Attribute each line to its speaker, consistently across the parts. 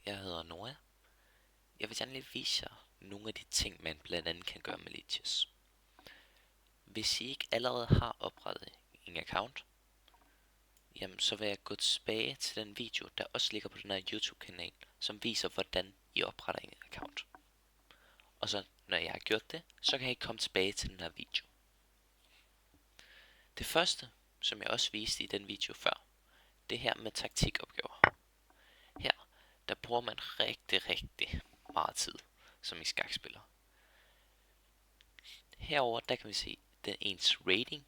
Speaker 1: Jeg hedder Nora. Jeg vil gerne lige vise jer nogle af de ting, man blandt andet kan gøre med Leeches. Hvis I ikke allerede har oprettet en account, jamen så vil jeg gå tilbage til den video, der også ligger på den her YouTube-kanal, som viser, hvordan I opretter en account. Og så, når jeg har gjort det, så kan I komme tilbage til den her video. Det første, som jeg også viste i den video før, det her med taktikopgaver. Her, der bruger man rigtig meget tid, som i skakspiller. Herover der kan vi se den ens rating.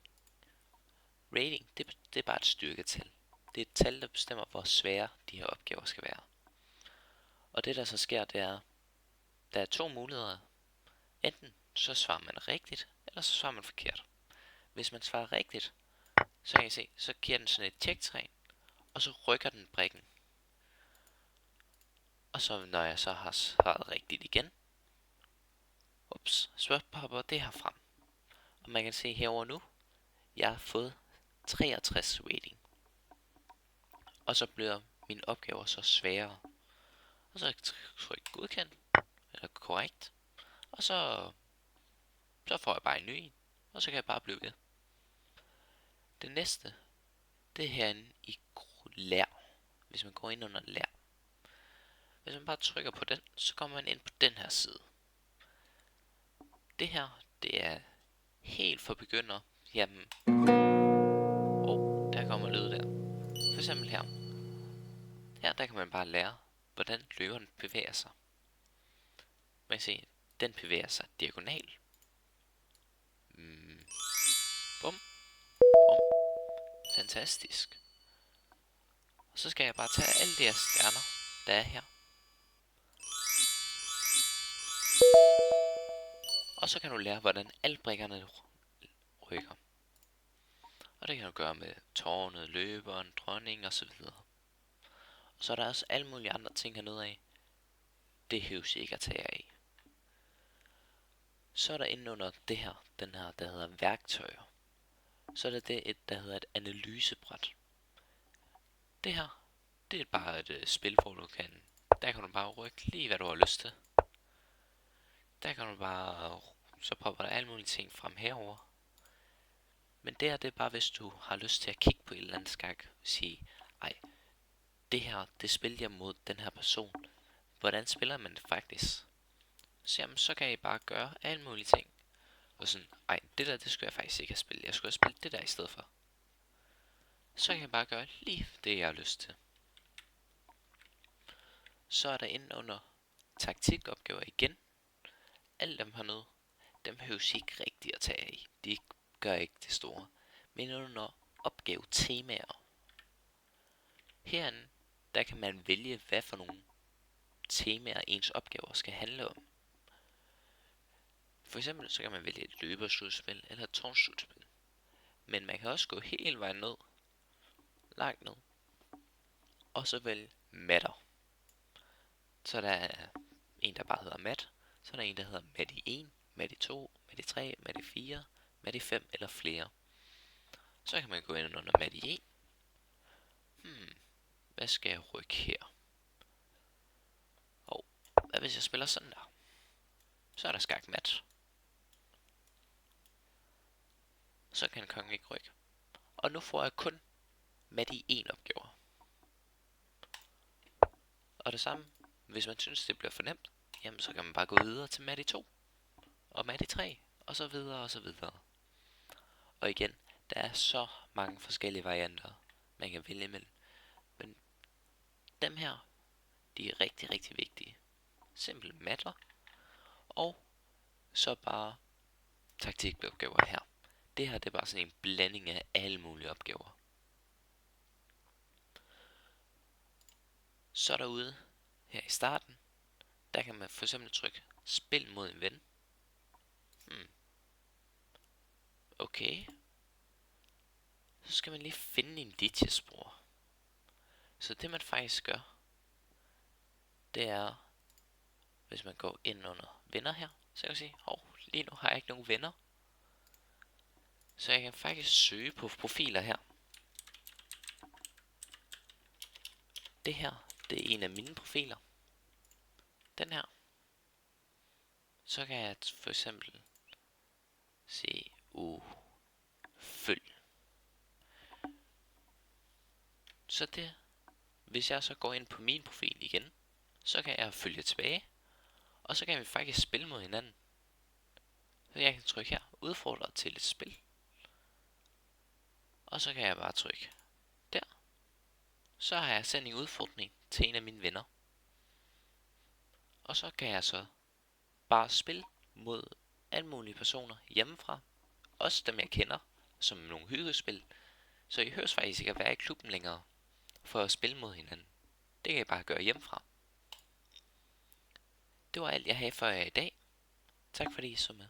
Speaker 1: Rating, det er bare et styrketal. Det er et tal, der bestemmer, hvor svære de her opgaver skal være. Og det der så sker, det er, der er to muligheder. Enten så svarer man rigtigt, eller så svarer man forkert. Hvis man svarer rigtigt, så kan I se, så giver den sådan et tjektræ, og så rykker den brikken. Og så når jeg så har svaret rigtigt igen, så popper det her frem. Og man kan se herover nu, jeg har fået 63 rating. Og så bliver mine opgaver så sværere. Og så tryk godkendt, eller korrekt. Og så får jeg bare en ny en, og så kan jeg bare blive ved. Det næste, det er herinde i lær. Hvis man går ind under lær. Hvis man bare trykker på den, så kommer man ind på den her side. Det her, det er helt for begynder. Jamen, der kommer lyd der. For eksempel her. Her, der kan man bare lære, hvordan løberen bevæger sig. Man kan se, den bevæger sig diagonal. Bum. Bum. Fantastisk. Og så skal jeg bare tage alle de her stjerner, der er her. Og så kan du lære, hvordan alle brikkerne rykker. Og det kan du gøre med tårnet, løberen, dronningen osv. Og så er der også alle mulige andre ting hernede af. Det høves ikke at tage af. Så er der inde under det her, den her, der hedder værktøjer. Så er der der hedder et analysebræt. Det her, det er bare et spil, hvor der kan du bare rykke lige hvad du har lyst til. Der kan du bare, så popper der alle mulige ting frem herover. Men det her, det er bare hvis du har lyst til at kigge på et eller andet skak og sige, ej, det her, det spiller jeg mod den her person. Hvordan spiller man det faktisk? Så jamen, så kan I bare gøre alle mulige ting. Og sådan, ej, det der, det skulle jeg faktisk ikke have spillet. Jeg skulle have spillet det der i stedet for. Så kan jeg bare gøre lige det, jeg har lyst til. Så er der inde under taktikopgaver igen. Alle dem hernede, dem behøves ikke rigtig at tage af. De gør ikke det store. Men under opgave temaer. Herinde, der kan man vælge, hvad for nogle temaer ens opgaver skal handle om. For eksempel så kan man vælge et løberslutspil eller et tårnslutspil. Men man kan også gå hele vejen ned, langt ned, og så vælge matter. Så der er en, der bare hedder mat. Så er der en, der hedder mat i 1, mat i 2, mat i 3, mat i 4, mat i 5 eller flere. Så kan man gå ind under mat i 1. Hvad skal jeg rykke her? Hvad hvis jeg spiller sådan der? Så er der skak mat. Så kan kongen ikke rykke. Og nu får jeg kun mat i 1 opgaver. Og det samme, hvis man synes det bliver for nemt, jamen så kan man bare gå videre til mat i 2. Og mat i 3. Og så videre og så videre. Og igen, der er så mange forskellige varianter, man kan vælge imellem. Men dem her, de er rigtig vigtige. Simple matter. Og så bare taktikopgaver her. Det her, det er bare sådan en blanding af alle mulige opgaver. Så derude, her i starten, der kan man for eksempel trykke spil mod en ven. Okay. Så skal man lige finde en Leeches-bror. Så det man faktisk gør, det er, hvis man går ind under venner her, så kan jeg sige, lige nu har jeg ikke nogen venner. Så jeg kan faktisk søge på profiler her. Det her, det er en af mine profiler. den her, så kan jeg for eksempel sige, følg. Så det, hvis jeg så går ind på min profil igen, så kan jeg følge tilbage, og så kan vi faktisk spille mod hinanden. Så jeg kan trykke her, udfordre til et spil, og så kan jeg bare trykke der. Så har jeg sendt en udfordring til en af mine venner. Og så kan jeg så bare spille mod alle mulige personer hjemmefra. Også dem jeg kender, som nogle hyggespil. Så I høres faktisk ikke at være i klubben længere for at spille mod hinanden. Det kan I bare gøre hjemmefra. Det var alt jeg havde for jer i dag. Tak fordi I så med.